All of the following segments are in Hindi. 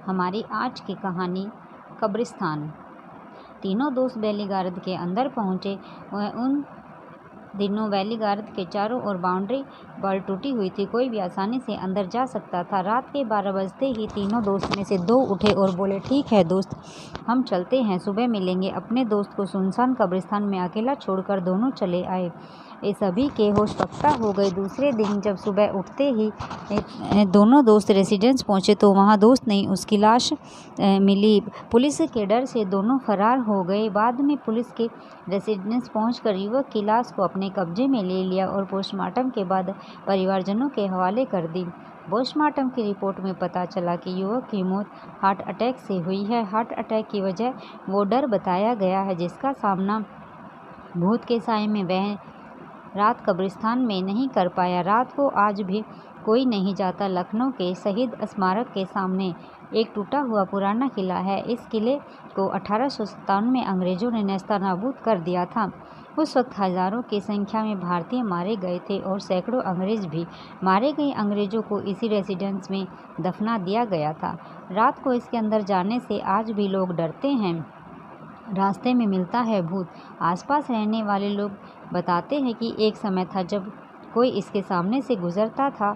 हमारी आज की कहानी कब्रिस्तान। तीनों दोस्त वैली गार्ड के अंदर पहुंचे। उन दिनों वैली गार्ड के चारों ओर बाउंड्री वॉल टूटी हुई थी, कोई भी आसानी से अंदर जा सकता था। रात के 12 बजते ही तीनों दोस्त में से 2 उठे और बोले, ठीक है दोस्त, हम चलते हैं, सुबह मिलेंगे। अपने दोस्त को सुनसान कब्रिस्तान में अकेला छोड़कर दोनों चले आए। ये सभी के होश पक्का हो गए। दूसरे दिन जब सुबह उठते ही दोनों दोस्त रेसिडेंस पहुंचे तो वहां दोस्त नहीं, उसकी लाश मिली। पुलिस के डर से दोनों फरार हो गए। बाद में पुलिस के रेसिडेंस पहुंचकर युवक की लाश को अपने कब्जे में ले लिया और पोस्टमार्टम के बाद परिवारजनों के हवाले कर दी। पोस्टमार्टम की रिपोर्ट में पता चला कि युवक की मौत हार्ट अटैक से हुई है। हार्ट अटैक की वजह वो डर बताया गया है जिसका सामना भूत के साए में वह रात कब्रिस्तान में नहीं कर पाया। रात को आज भी कोई नहीं जाता। लखनऊ के शहीद स्मारक के सामने एक टूटा हुआ पुराना किला है। इस किले को 1857 में अंग्रेजों ने नेस्तनाबूद कर दिया था। उस वक्त हजारों की संख्या में भारतीय मारे गए थे और सैकड़ों अंग्रेज भी। मारे गए अंग्रेजों को इसी रेसिडेंस में दफना दिया गया था। रात को इसके अंदर जाने से आज भी लोग डरते हैं। रास्ते में मिलता है भूत। आसपास रहने वाले लोग बताते हैं कि एक समय था जब कोई इसके सामने से गुजरता था,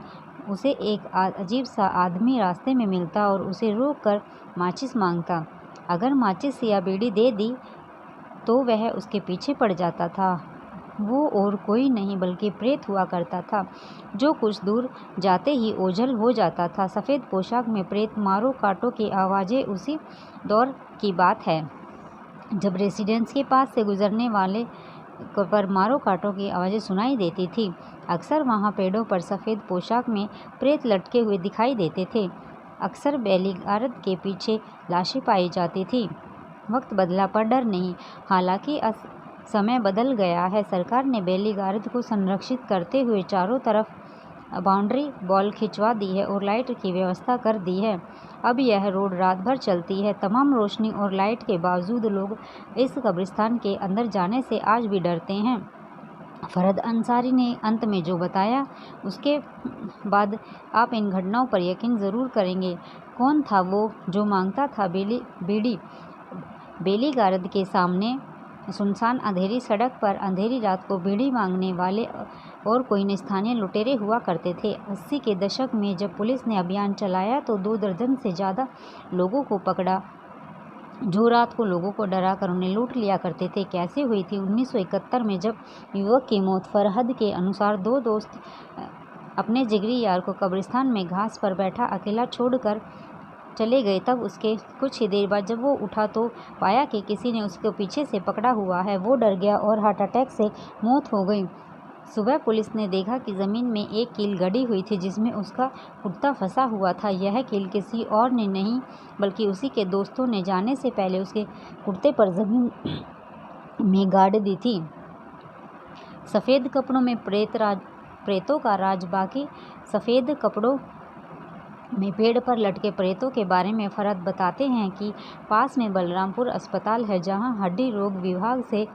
उसे एक अजीब सा आदमी रास्ते में मिलता और उसे रोककर माचिस मांगता। अगर माचिस या बीड़ी दे दी तो वह उसके पीछे पड़ जाता था। वो और कोई नहीं बल्कि प्रेत हुआ करता था, जो कुछ दूर जाते ही ओझल हो जाता था। सफ़ेद पोशाक में प्रेत मारो काटो की आवाज़ें उसी दौर की बात है जब रेसिडेंस के पास से गुजरने वाले पर मारो काटो की आवाज़ें सुनाई देती थी। अक्सर वहाँ पेड़ों पर सफ़ेद पोशाक में प्रेत लटके हुए दिखाई देते थे। अक्सर वैली गार्ड के पीछे लाशें पाई जाती थी। वक्त बदला पर डर नहीं। हालांकि समय बदल गया है। सरकार ने वैली गार्ड को संरक्षित करते हुए चारों तरफ बाउंड्री वॉल खिंचवा दी है और लाइट की व्यवस्था कर दी है। अब यह रोड रात भर चलती है। तमाम रोशनी और लाइट के बावजूद लोग इस कब्रिस्तान के अंदर जाने से आज भी डरते हैं। फरहद अंसारी ने अंत में जो बताया उसके बाद आप इन घटनाओं पर यकीन ज़रूर करेंगे। कौन था वो जो मांगता था बीड़ी? वैली गार्ड के सामने सुनसान अंधेरी सड़क पर अंधेरी रात को बीड़ी मांगने वाले और कोई न स्थानीय लुटेरे हुआ करते थे। 80 के दशक में जब पुलिस ने अभियान चलाया तो 2 दर्जन से ज़्यादा लोगों को पकड़ा जो रात को लोगों को डरा कर उन्हें लूट लिया करते थे। कैसे हुई थी? 1971 में जब युवक की मौत फरहद के अनुसार 2 दोस्त अपने जिगरी यार को कब्रिस्तान में घास पर बैठा अकेला छोड़कर चले गए, तब उसके कुछ ही देर बाद जब वो उठा तो पाया कि किसी ने उसको पीछे से पकड़ा हुआ है। वो डर गया और हार्ट अटैक से मौत हो गई। सुबह पुलिस ने देखा कि ज़मीन में एक कील गड़ी हुई थी जिसमें उसका कुर्ता फंसा हुआ था। यह कील किसी और ने नहीं बल्कि उसी के दोस्तों ने जाने से पहले उसके कुर्ते पर ज़मीन में गाड़ दी थी। सफ़ेद कपड़ों में प्रेतों का राज। बाकी सफ़ेद कपड़ों में पेड़ पर लटके प्रेतों के बारे में फरहद बताते हैं कि पास में बलरामपुर अस्पताल है जहां हड्डी रोग विभाग से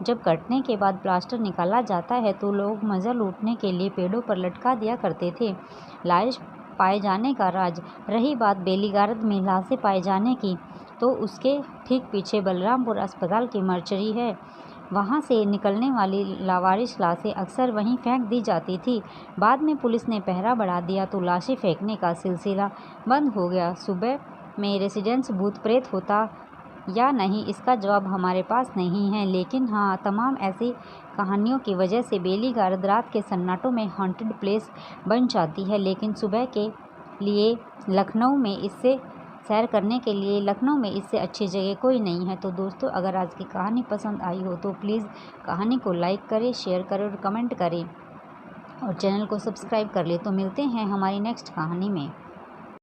जब कटने के बाद प्लास्टर निकाला जाता है तो लोग मज़ा लूटने के लिए पेड़ों पर लटका दिया करते थे। लाश पाए जाने का राज। रही बात वैली गार्ड में लाशें पाए जाने की, तो उसके ठीक पीछे बलरामपुर अस्पताल की मर्चरी है। वहाँ से निकलने वाली लावारिस लाशें अक्सर वहीं फेंक दी जाती थी। बाद में पुलिस ने पहरा बढ़ा दिया तो लाशें फेंकने का सिलसिला बंद हो गया। सुबह में रेसिडेंस भूत प्रेत होता या नहीं इसका जवाब हमारे पास नहीं है, लेकिन हाँ, तमाम ऐसी कहानियों की वजह से वैली गार्ड रात के सन्नाटों में हॉन्टेड प्लेस बन जाती है। लेकिन सुबह के लिए लखनऊ में इससे सैर करने के लिए लखनऊ में इससे अच्छी जगह कोई नहीं है। तो दोस्तों, अगर आज की कहानी पसंद आई हो तो प्लीज़ कहानी को लाइक करें, शेयर करें और कमेंट करें और चैनल को सब्सक्राइब कर लें। तो मिलते हैं हमारी नेक्स्ट कहानी में।